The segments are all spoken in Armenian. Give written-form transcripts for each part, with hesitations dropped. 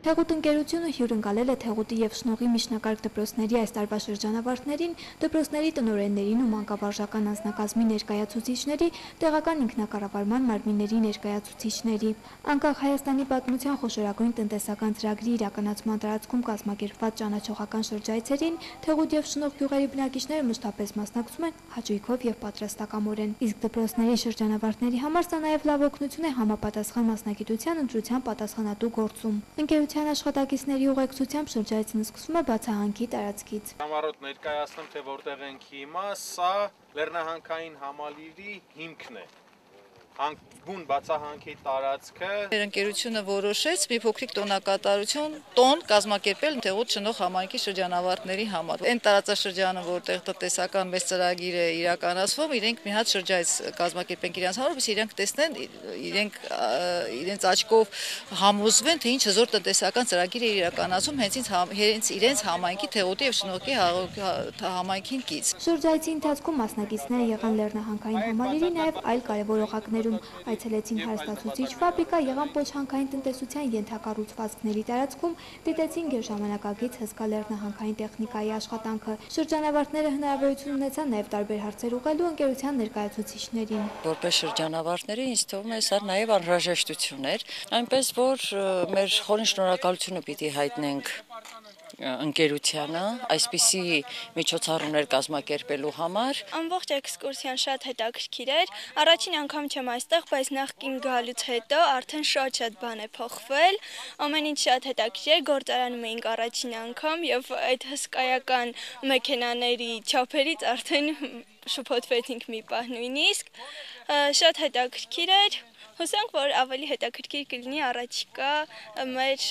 Թեղուտ ընկերությունը հյուրընկալել է Թեղուտի և Շնողի միջնակարգ դպրոցների այս տարվա շրջանավարտներին, դպրոցների տնօրեններին ու մանկավարժական անձնակազմի ներկայացուցիչների, տեղական ինքնակառավարման մարմինների ներկայացուցիչների։ Անկախ Հայաստանի պատմության խոշորագույն տնտեսական ծրագրի իրականացման տարածքում կազմակերպված ճանաչողական շրջայցերին Թեղուտ և Շնող գյուղերի բնակիչները մշտապես մասնակցում են հաճույքով և պատրաստակամորեն։ Իսկ դպրոցների շրջանավարտների համար սա նաև լավ օգնություն է համապատասխան մասնագիտության ընտրության պատասխանատու գործում։ Ընկերության աշխատակիցների ուղեկցությամբ շրջայցն սկսվում է բացահանքի տարածքից։ Համառոտ ներկայացնեմ, թե որտեղ ենք հիմա, սա Լեռնահանքային համալիրի հիմքն է։ Բուն բացահանքի տարածքը։ Ընկերությունը որոշեց մի փոքրիկ տոն կազմակերպել Թեղուտ Շնող համայնքի շրջանավարտների համար։ Այն տարածաշրջանը, որտեղ տնտեսական մեծ ծրագիր է իրականացվում, իրենք մի հատ շրջայց կազմակերպենք իրենց համար, որպեսզի իրենք տեսնեն, իրենց աչքով համոզվեն, թե ինչ հզոր տնտեսական ծրագիր է իրականացում հենց իրենց համայնքի Թեղուտի եւ Շնողի համայնքին կից։ Շրջայցի ընթացքում մասնակիցները եղան Լեռնահանքային համալիրի նաև այլ կարևոր օղակներում, այցելեցին հարստացուցիչ ֆաբրիկա, եղան պոչհանքային տնտեսության ենթակառուցվածքների տարածքում, դիտեցին գերժամանակակից հսկա լեռնահանքային տեխնիկայի աշխատանքը։ Շրջանավարտները հնարավորություն ունեցան նաև տարբեր հարցեր ուղղելու ընկերության ներկայացուցիչներին։ Որպես շրջանավարտների ինձ թվում է սա նաև անհրաժեշտություն էր, այնպես որ մեր խորին շնորհակալությունը պիտի հայտնենք ընկերությանը այսպիսի միջոցառումներ կազմակերպելու համար։ Ամբողջ էքսկուրսիան շատ հետաքրքիր էր։ Առաջին անգամ չեմ այստեղ, բայց նախկին գալուց հետո արդեն շատ բան է փոխվել։ Ամեն ինչ շատ հետաքրքիր էր, գործարանում էինք առաջին անգամ եւ այդ հսկայական մեքենաների չափերից արդեն շփոթվեցինք մի պահ նույնիսկ։ Շատ հետաքրքիր էր։ Հուսանք, որ ավելի հետաքրքիր կլինի առաջիկա մեր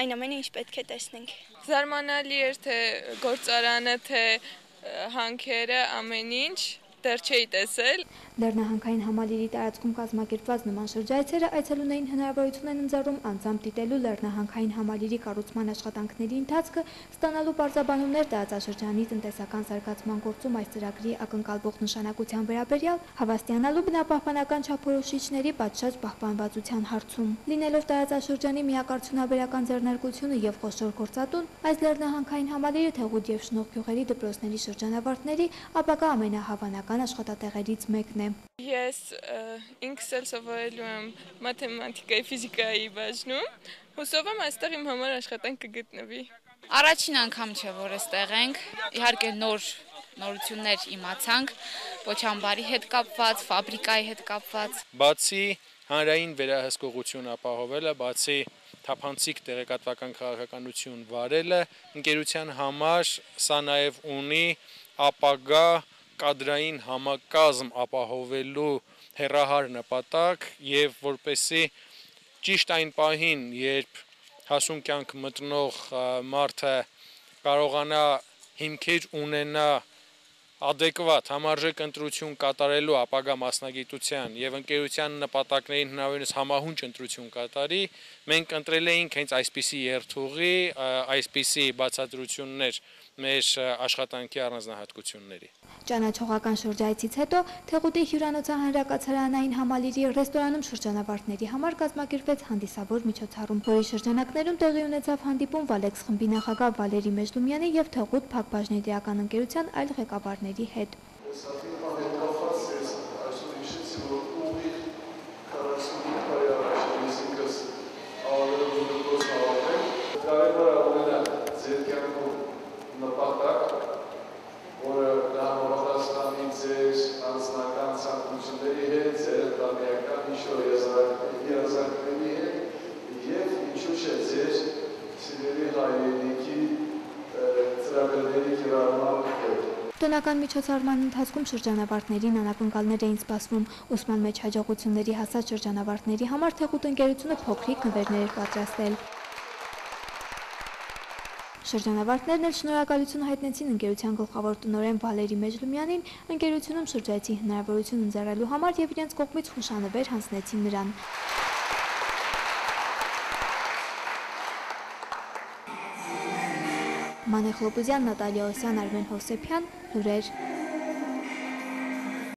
այն ամենը, ինչ պետք է տեսնենք։ Զարմանալի էր թե գործարանը, թե հանքերը, ամեն ինչ դեռ չէի տեսել։ Լեռնահանքային համալիրի տարածքում կազմակերպված նման շրջայցերը այցելուներին հնարավորություն են ընձեռում անձամբ դիտելու Լեռնահանքային համալիրի կառուցման աշխատանքների ընթացքը, ստանալու պարզաբանումներ տարածաշրջանի տնտեսական զարգացման գործում այս ծրագրի ակնկալվող նշանակության վերաբերյալ, հավաստիանալու բնապահպանական չափորոշիչների պատշաճ պահպանվածության հարցում։ Լինելով տարածաշրջանի միակարծունաբերական ձեռնարկությունը եւ խոշոր գործատուն, այս Լեռնահանքային համալիրը Թեղուտ եւ Շնող գյուղերի դպրոցների շրջանավարտների ապագա ամենահավանական աշխատատեղերից մեկն է։ Ես ինքս էլ սովորելու եմ մաթեմատիկայի, ֆիզիկայի բաժնում, հուսով եմ այստեղ իմ համար աշխատանք կգտնվի։ Առաջին անգամ չէ, որ այստեղ ենք, իհարկե նորություններ իմացանք, պոչամբարի հետ կապված, ֆաբրիկայի հետ կապված։ Բացի հանրային վերահսկողություն ապահովելը, բացի թափանցիկ տեղեկատվական քաղաքականություն վարելը, ընկերության համար սա նաև ունի ապագա կադրային համակազմ ապահովելու հեռահար նպատակ եւ որպեսի ճիշտ այն պահին, երբ հասուն կյանք մտնող մարդը կարողանա հիմքեր ունենա adekvat համարժեք ընտրություն կատարելու ապագա մասնագիտության եւ ընկերության նպատակներին հնարավորինս համահունչ ընտրություն կատարի, մենք ընտրել էինք հենց այսպիսի երթուղի, այսպիսի բացատրություններ մեր աշխատանքի առանձնահատկությունների։ Ճանաչողական շրջայցից հետո Թեղուտի հյուրանոցահանրակացարանային համալիրի ռեստորանում շրջանավարտների համար կազմակերպվեց հանդիսավոր միջոցառում, որի շրջանակներում տեղի ունեցավ հանդիպում Վալեքս խմբի նախագահ Վալերի Մեժլումյանի եւ Թեղուտ փակbaşնետիրական ընկերության այլ ղեկավարների հետ։ Տոնական միջոցառման ընթացքում շրջանավարտներին անակնկալներ էին սպասվում, ուսման մեջ հաջողությունների հասած շրջանավարտների համար Թեղուտ ընկերությունը փոքրիկ նվերներ էր պատրաստել։ Շրջանավարտներն էլ շնորհակալություն հայտնեցին ընկերության գլխավոր տնօրեն Վալերի Մեժլումյանին, ընկերությունում շրջայցի հնարավորություն ընձեռելու համար եւ իրենց կողմից հուշանվեր հանձնեցին նրան։ Մանեխ Լոպուզյան, Նատալիա Օսյան, Արմեն Հովսեփյան, լուրեր։